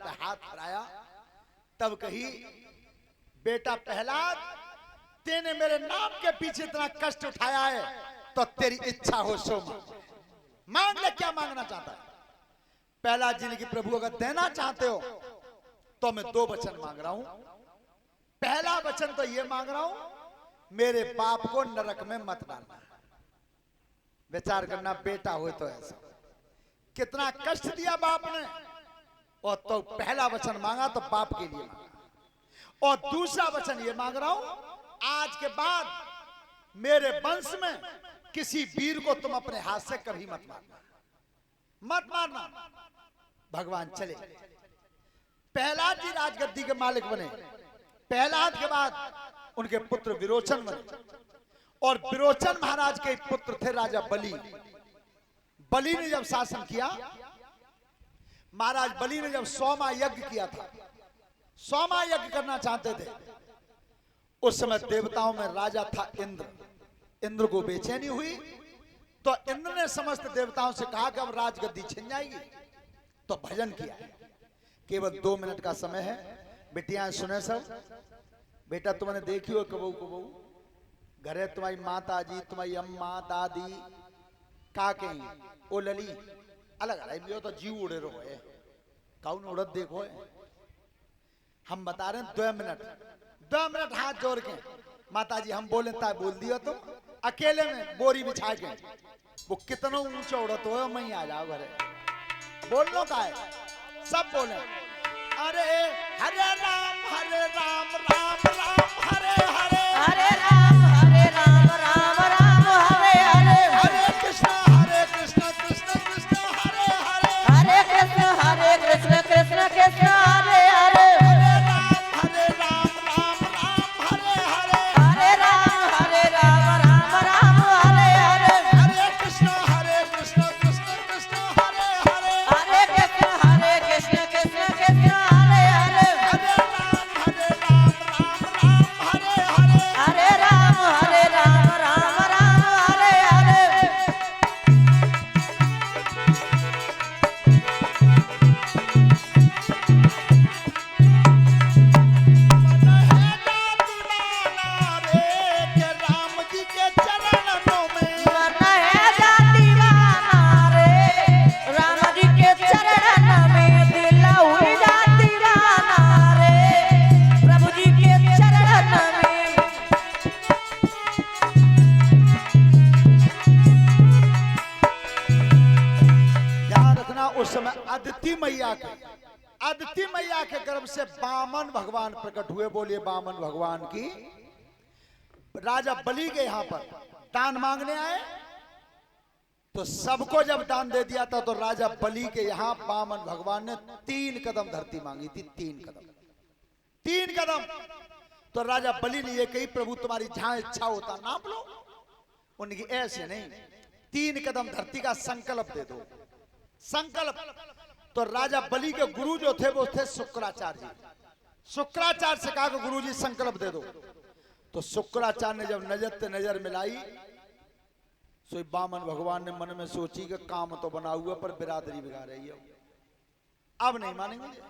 पे हाथ फिराया, तब कही, बेटा प्रहलाद, तेने मेरे नाम के पीछे इतना कष्ट उठाया है, तो तेरी इच्छा हो सो मांग ले, क्या मांगना चाहता है। प्रहलाद जी ने कि प्रभु अगर देना चाहते हो तो मैं 2 वचन मांग रहा हूं। पहला वचन तो ये मांग रहा हूं, मेरे बाप को नरक में मत डालना। विचार करना, बेटा हो तो ऐसा, कितना कष्ट दिया बाप ने, और तो पहला वचन मांगा तो बाप के लिए मांगा। और दूसरा वचन ये मांग रहा हूं, आज के बाद मेरे वंश में किसी वीर को तुम अपने हाथ से कभी मत मारना, मत मारना। भगवान चले, प्रहलाद जी राजगद्दी के मालिक बने। प्रहलाद के बाद उनके पुत्र विरोचन बने, और विरोचन महाराज के पुत्र थे राजा बलि। बलि ने जब शासन किया, महाराज बलि ने जब 100वां यज्ञ किया था, 100वां यज्ञ करना चाहते थे, उस समय देवताओं में राजा था इंद्र। इंद्र को बेचैनी हुई, तो इंद्र ने समस्त देवताओं से कहा कि अब राजगद्दी छिन जाएगी। तो भजन किया, केवल 2 मिनट का समय है। बेटियां सुने सब, बेटा तुमने देखी हो कबू कबू घरे तुम्हारी माता जी, तुम्हारी अम्मा दादी का कहीं ओ लली अलग अलग भी तो जीव उड़े रहो है, कौन उड़द देखो है। हम बता रहे हैं 2 मिनट हाथ जोड़ के, माता जी हम बोले ता बोल दियो तुम, अकेले में बोरी बिछा के, वो कितना ऊंचा उड़त हो, मैं आ जाओ घरे, बोल लो का है, सब बोले अरे हरे राम राम राम हरे हरे, हरे राम राम राम हरे हरे, हरे कृष्ण कृष्ण कृष्ण हरे हरे, हरे कृष्ण कृष्ण कृष्ण हरे हरे, हरे राम राम हरे हरे, हरे राम राम हरे हरे, हरे कृष्ण कृष्ण कृष्ण हरे हरे, हरे कृष्ण कृष्ण कृष्ण हरे हरे, हरे राम राम हरे हरे। मरना है जा दीवाना रे, राम जी के चरण में दिल हुई जा दीवाना रे, प्रभु जी के चरण में। ध्यान रखना, उस समय अदिति मैया के गर्भ से बामन भगवान प्रकट हुए। बोलिए बामन भगवान की। राजा बलि के यहां पर दान मांगने आए, तो सबको जब दान दे दिया था, तो राजा बलि के यहां बामन भगवान ने 3 कदम धरती मांगी थी। 3 कदम। तो राजा बलि ने ये कही, प्रभु तुम्हारी जहां इच्छा होता नाप लो। उनकी ऐसे नहीं, 3 कदम धरती का संकल्प दे दो, संकल्प। तो राजा बलि के गुरु जो थे वो थे शुक्राचार्य जी। शुक्राचार्य से कहा कि गुरु जी संकल्प दे दो। तो शुक्राचार्य ने जब नजर मिलाई, सो बामन भगवान ने मन में सोची कि काम तो बना हुआ पर बिरादरी बिगाड़ रही है, अब नहीं मानेंगे।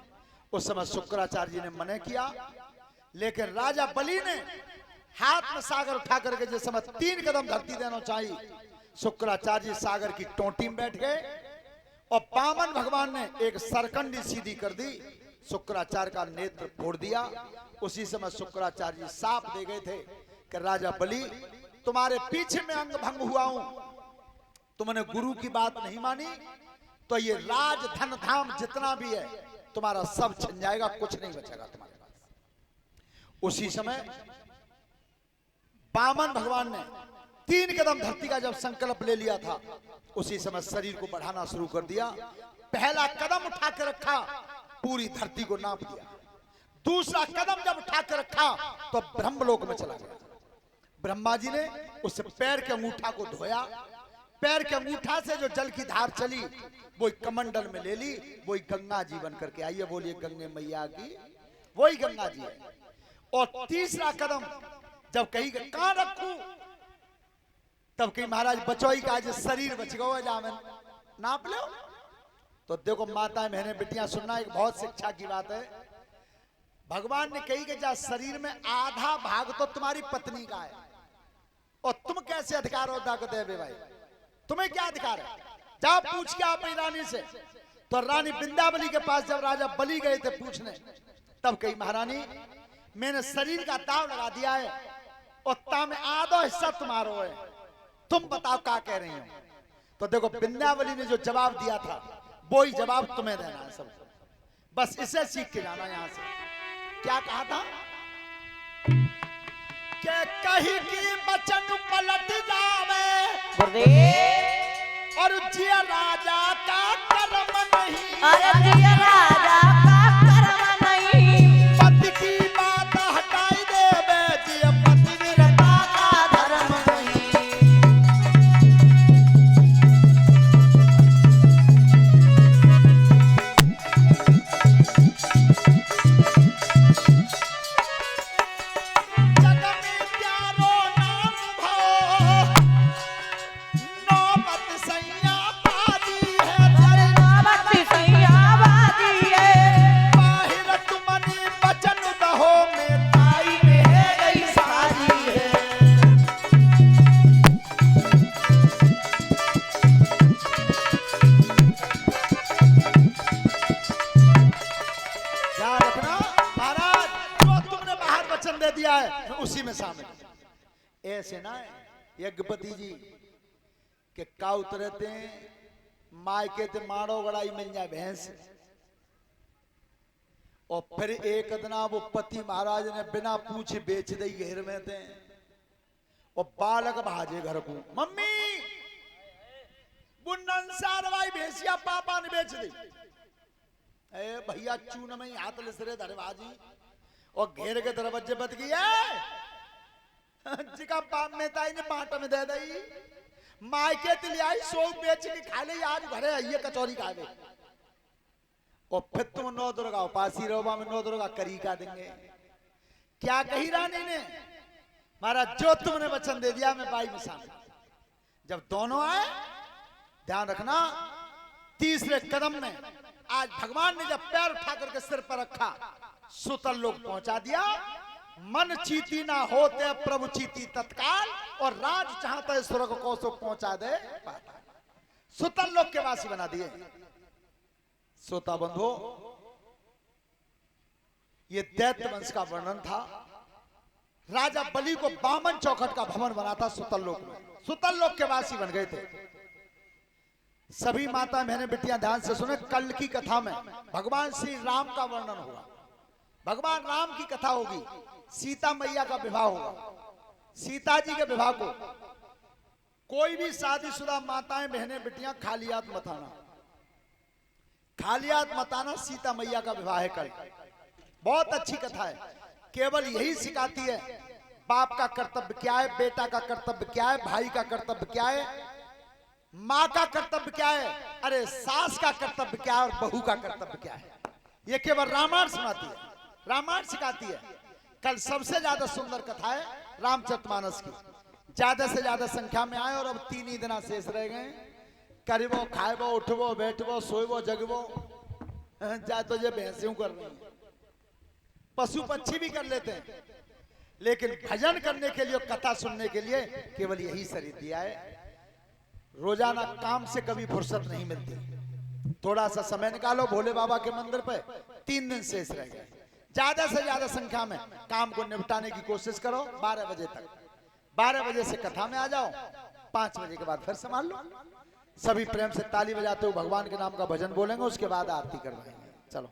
उस समय शुक्राचार्य जी ने मना किया, लेकिन राजा बलि ने हाथ में सागर उठा करके जिस समय 3 कदम धरती देना चाहिए, शुक्राचार्य जी सागर की टोटी में बैठ गए, और बामन भगवान ने एक सरकंडी सीधी कर दी, शुक्राचार्य का नेत्र फोड़ दिया। उसी समय शुक्राचार्य जी साफ दे गए थे कि राजा बलि, तुम्हारे पीछे में अंग भंग हुआ हूं, तुमने गुरु की बात नहीं मानी, तो ये राज धन धाम जितना भी है तुम्हारा सब छिन जाएगा, कुछ नहीं बचेगा तुम्हारे पास। उसी समय बामन भगवान ने 3 कदम धरती का जब संकल्प ले लिया था, उसी समय शरीर को बढ़ाना शुरू कर दिया। पहला कदम उठा के रखा, पूरी धरती को नाप दिया। दूसरा कदम जब उठा के रखा, तो ब्रह्मलोक में चला गया। ब्रह्मा जी ने उस पैर के अंगूठा को धोया, पैर के अंगूठा से जो जल की धार चली, वो कमंडल में ले ली, वही गंगा जी बन करके आई है। बोलिए गंगे मैया की, वही गंगा जी है। और तीसरा कदम जब कही कहां रखूं, तब कहीं महाराज बचोई का आज शरीर बच गो जामे नाप लो। तो देखो माताएं बहनें बिटियां, सुनना एक बहुत शिक्षा की बात है। भगवान ने कही कि जा शरीर में आधा भाग तो तुम्हारी पत्नी का है, और तुम कैसे अधिकार होता को देवे भाई? तुम्हें क्या अधिकार है? जाओ पूछ के आप रानी से। तो रानी बिंदावली के पास जब राजा बलि गए थे पूछने, तब कही महारानी मैंने शरीर का दाव लगा दिया है और ता में आधा हिस्सा तुम्हारो है, तुम बताओ क्या कह रही हो? तो देखो बिंदावली ने जो जवाब दिया था वो ही जवाब तुम्हें देना है सब। बस इसे सीख के जाना यहां से। क्या कहा था कि कहीं की बचन पलट जावे गुरुदेव, और जिया राजा का कर्म नहीं। अरे जिया राजा का कर्म नहीं, पति की बात हटाई देवे, जिया पतिव्रता का धर्म नहीं। जग में प्यारो नाम भो, नौबत सैया बाजी है। अरे नौबत सैया बाजी है। बाहिर तुमने बचन दहो में ताई में है गई सारी है। ध्यान रखना महाराज, जो तुमने बाहर वचन दे दिया है उसी में शामिल। ऐसे ना यज्ञपति जी के का उतरते हैं मायके ते मारो गड़ाई मिल जाए भैंस, और फिर एक दिना वो पति महाराज ने बिना पूछे बेच दी घेर में थे, और बालक भाजे घर को, मम्मी बुन्नंसार भाई भैंसिया पापा ने बेच दी। ए भैया चून में ही हाथ लिसरे धरवाजी, और घेर के दरवाजे बद गई जिका बाप में ताई ने बांटा में दे दी। मायके ते ले आई सो बेच के खा ले, आज घरे आइए कचौरी खावे। और फिर तुम नौ दुर्गा उपासी रहो, में नौ दुर्गा करी का देंगे। क्या कही रानी ने? महाराज जो तुमने वचन दे दिया मैं बाई में शामिल। जब दोनों आए ध्यान रखना, तीसरे कदम में आज भगवान ने जब पैर उठा करके सिर पर रखा, सुतल लोग पहुंचा दिया। मन चीती ना होते प्रभु चीती तत्काल, और राज चाहता है स्वर्ग को सो पहुंचा दे। सुतल लोग के वासी बना दिए। श्रोता बंधु, ये दैत्य वंश का वर्णन था। राजा बलि को 52 चौखट का भवन बना था सुतल लोक में, सुतल लोक के वासी बन गए थे। सभी माता बहनें बिटियां ध्यान से सुने, कल की कथा में भगवान श्री राम का वर्णन होगा। भगवान राम की कथा होगी, सीता मैया का विवाह होगा। सीता जी के विवाह को कोई भी शादीशुदा माताएं बहनें बिटियां खाली हाथ मत आना, खाली हाथ मत आना। सीता मैया का विवाह है कल, बहुत अच्छी कथा है। केवल यही सिखाती है बाप का कर्तव्य क्या है, बेटा का कर्तव्य क्या है, भाई का कर्तव्य क्या है, माँ का कर्तव्य क्या है, अरे सास का कर्तव्य क्या है, और बहू का कर्तव्य क्या है। ये केवल रामायण सुनाती है, रामायण सिखाती है। कल सबसे ज्यादा सुंदर कथा है रामचरितमानस की। ज्यादा से ज्यादा संख्या में आए, और अब 3 ही दिन शेष रह गए। करीबो खाएबो उठबो बैठबो सोएबो जगबो, चाहे तो ये भैंसियों कर रही है, पशु पक्षी भी कर लेते हैं, लेकिन भजन करने के लिए, कथा सुनने के लिए केवल यही शरीर दिया है। रोजाना काम से कभी फुर्सत नहीं मिलती। थोड़ा सा समय निकालो भोले बाबा के मंदिर पे, 3 दिन शेष रह गए। ज्यादा से ज्यादा संख्या में काम को निपटाने की कोशिश करो 12 बजे तक। 12 बजे से कथा में आ जाओ, 5 बजे के बाद फिर संभाल लो। सभी प्रेम से ताली बजाते हुए भगवान के नाम का भजन बोलेंगे, उसके बाद आरती करवाएंगे। चलो।